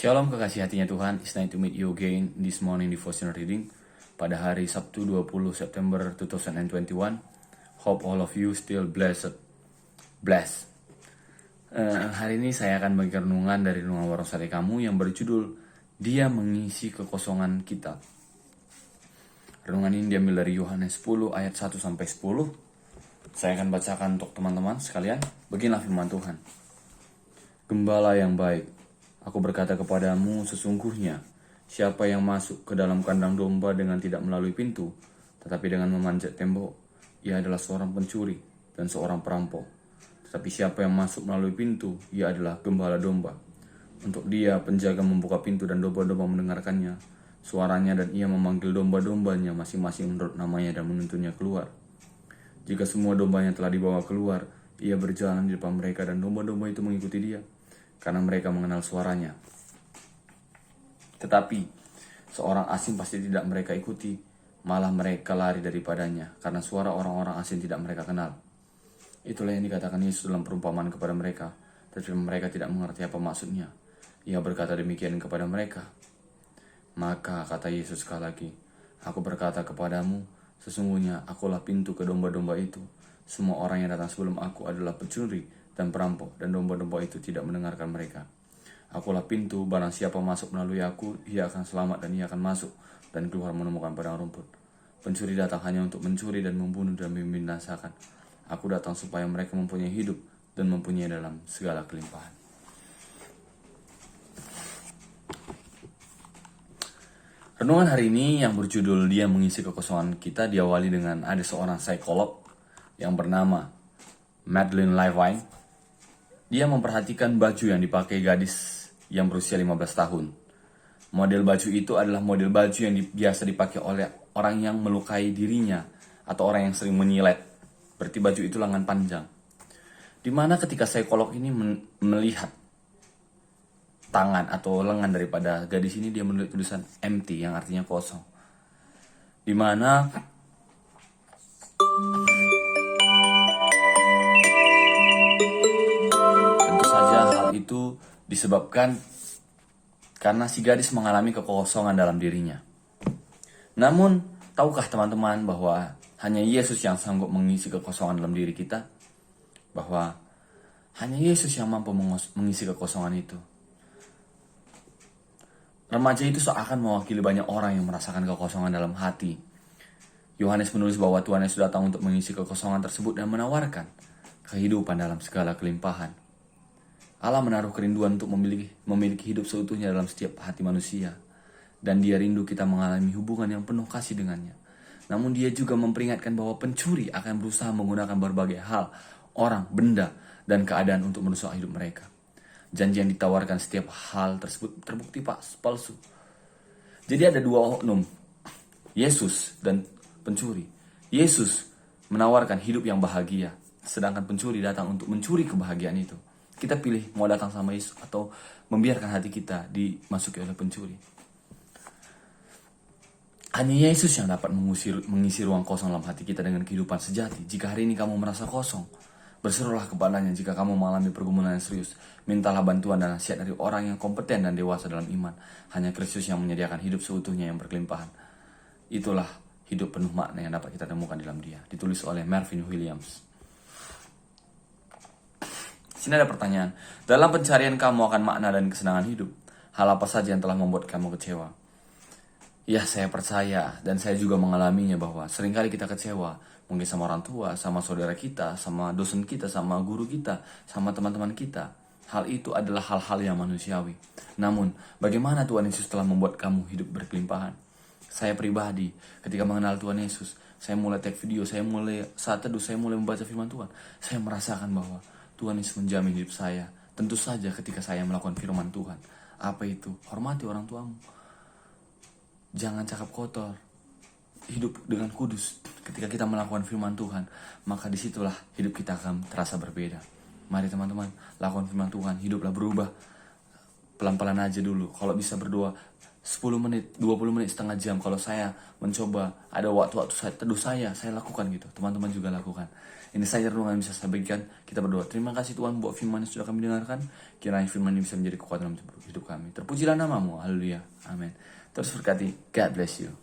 Shalom kekasih hatinya Tuhan, it's nice to meet you again this morning devotional reading pada hari Sabtu 20 September 2021. Hope all of you still blessed. Hari ini saya akan bagi renungan dari Renungan Warung Sate Kamu yang berjudul Dia Mengisi Kekosongan Kita. Renungan ini diambil dari Yohanes 10 ayat 1-10. Saya akan bacakan untuk teman-teman sekalian. Beginilah firman Tuhan. Gembala yang baik, aku berkata kepadamu sesungguhnya, siapa yang masuk ke dalam kandang domba dengan tidak melalui pintu, tetapi dengan memanjat tembok, ia adalah seorang pencuri dan seorang perampok. Tetapi siapa yang masuk melalui pintu, ia adalah gembala domba. Untuk dia, penjaga membuka pintu dan domba-domba mendengarkannya suaranya, dan ia memanggil domba-dombanya masing-masing menurut namanya dan menuntunnya keluar. Jika semua dombanya telah dibawa keluar, ia berjalan di depan mereka dan domba-domba itu mengikuti dia, karena mereka mengenal suaranya. Tetapi seorang asing pasti tidak mereka ikuti, malah mereka lari daripadanya, karena suara orang-orang asing tidak mereka kenal. Itulah yang dikatakan Yesus dalam perumpamaan kepada mereka, tetapi mereka tidak mengerti apa maksudnya. Ia berkata demikian kepada mereka. Maka kata Yesus sekali lagi, aku berkata kepadamu, sesungguhnya akulah pintu ke domba-domba itu. Semua orang yang datang sebelum aku adalah pencuri dan perampok, dan domba-domba itu tidak mendengarkan mereka. Akulah pintu, barang siapa masuk melalui aku, ia akan selamat dan ia akan masuk dan keluar menemukan padang rumput. Pencuri datang hanya untuk mencuri dan membunuh dan membinasakan. Aku datang supaya mereka mempunyai hidup dan mempunyai dalam segala kelimpahan. Renungan hari ini yang berjudul Dia Mengisi Kekosongan Kita diawali dengan ada seorang psikolog yang bernama Madeline Levine. Dia memperhatikan baju yang dipakai gadis yang berusia 15 tahun. Model baju itu adalah model baju yang biasa dipakai oleh orang yang melukai dirinya atau orang yang sering menyilet. Berarti baju itu lengan panjang. Dimana ketika psikolog ini melihat tangan atau lengan daripada gadis ini, dia menulis tulisan empty yang artinya kosong. Dimana tentu saja hal itu disebabkan karena si gadis mengalami kekosongan dalam dirinya. Namun, tahukah teman-teman bahwa hanya Yesus yang sanggup mengisi kekosongan dalam diri kita? Bahwa hanya Yesus yang mampu mengisi kekosongan itu. Remaja itu seakan mewakili banyak orang yang merasakan kekosongan dalam hati. Yohanes menulis bahwa Tuhan Yesus datang untuk mengisi kekosongan tersebut dan menawarkan kehidupan dalam segala kelimpahan. Allah menaruh kerinduan untuk memiliki hidup seutuhnya dalam setiap hati manusia. Dan dia rindu kita mengalami hubungan yang penuh kasih dengannya. Namun dia juga memperingatkan bahwa pencuri akan berusaha menggunakan berbagai hal, orang, benda, dan keadaan untuk merusak hidup mereka. Janji yang ditawarkan setiap hal tersebut terbukti palsu. Jadi ada dua oknum, Yesus dan pencuri. Yesus menawarkan hidup yang bahagia, sedangkan pencuri datang untuk mencuri kebahagiaan itu. Kita pilih mau datang sama Yesus atau membiarkan hati kita dimasuki oleh pencuri. Hanya Yesus yang dapat mengisi ruang kosong dalam hati kita dengan kehidupan sejati. Jika hari ini kamu merasa kosong, berserulah kepadanya. Jika kamu mengalami pergumulan yang serius, mintalah bantuan dan nasihat dari orang yang kompeten dan dewasa dalam iman. Hanya Kristus yang menyediakan hidup seutuhnya yang berkelimpahan. Itulah hidup penuh makna yang dapat kita temukan dalam dia. Ditulis oleh Marvin Williams. Sini ada pertanyaan. Dalam pencarian kamu akan makna dan kesenangan hidup, hal apa saja yang telah membuat kamu kecewa? Ya, saya percaya dan saya juga mengalaminya bahwa seringkali kita kecewa. Mungkin sama orang tua, sama saudara kita, sama dosen kita, sama guru kita, sama teman-teman kita. Hal itu adalah hal-hal yang manusiawi. Namun, bagaimana Tuhan Yesus telah membuat kamu hidup berkelimpahan? Saya pribadi, ketika mengenal Tuhan Yesus, saya mulai take video, saya mulai saat teduh, saya mulai membaca firman Tuhan. Saya merasakan bahwa Tuhan Yesus menjamin hidup saya. Tentu saja ketika saya melakukan firman Tuhan. Apa itu? Hormati orang tuamu. Jangan cakap kotor. Hidup dengan kudus. Ketika kita melakukan firman Tuhan, maka disitulah hidup kita akan terasa berbeda. Mari teman-teman, lakukan firman Tuhan. Hiduplah berubah. Pelan-pelan aja dulu. Kalau bisa berdoa, 10 menit, 20 menit, setengah jam. Kalau saya mencoba, ada waktu-waktu saya teduh saya lakukan gitu. Teman-teman juga lakukan. Ini saja renungan yang bisa saya bagikan. Kita berdoa. Terima kasih Tuhan buat firman yang sudah kami dengarkan. Kiranya firman ini bisa menjadi kekuatan dalam hidup kami. Terpujilah namamu. Haleluya. Amin. Terus berkati. God bless you.